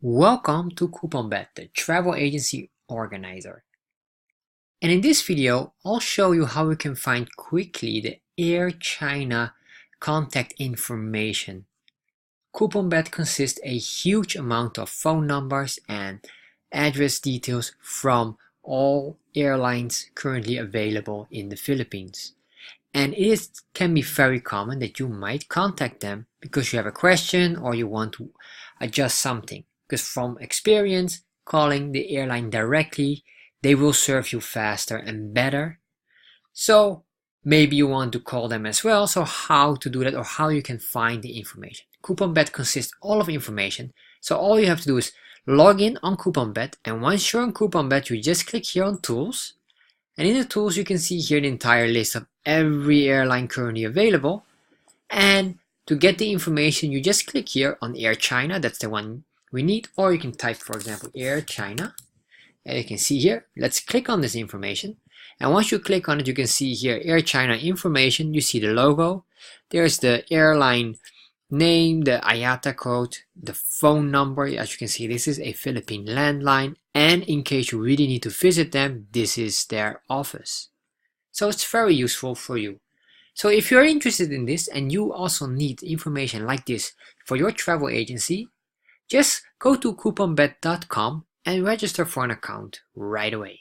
Welcome to CouponBet, the travel agency organizer. And in this video, I'll show you how you can find quickly the Air China contact information. CouponBet consists a huge amount of phone numbers and address details from all airlines currently available in the Philippines. And it can be very common that you might contact them because you have a question or you want to adjust something. Because from experience, calling the airline directly, they will serve you faster and better. So maybe you want to call them as well. So how to do that or how you can find the information. CouponBet consists all of information. So all you have to do is log in on CouponBet, and once you're on CouponBet, you just click here on Tools. And in the tools, you can see here the entire list of every airline currently available. And to get the information, you just click here on Air China. That's the one we need. Or you can type, for example, Air China. And you can see here, let's click on this information. And once you click on it, you can see here Air China information. You see the logo. There's the airline name, the IATA code, the phone number. As you can see, this is a Philippine landline. And in case you really need to visit them, this is their office. So it's very useful for you. So if you're interested in this and you also need information like this for your travel agency, just go to couponbet.com and register for an account right away.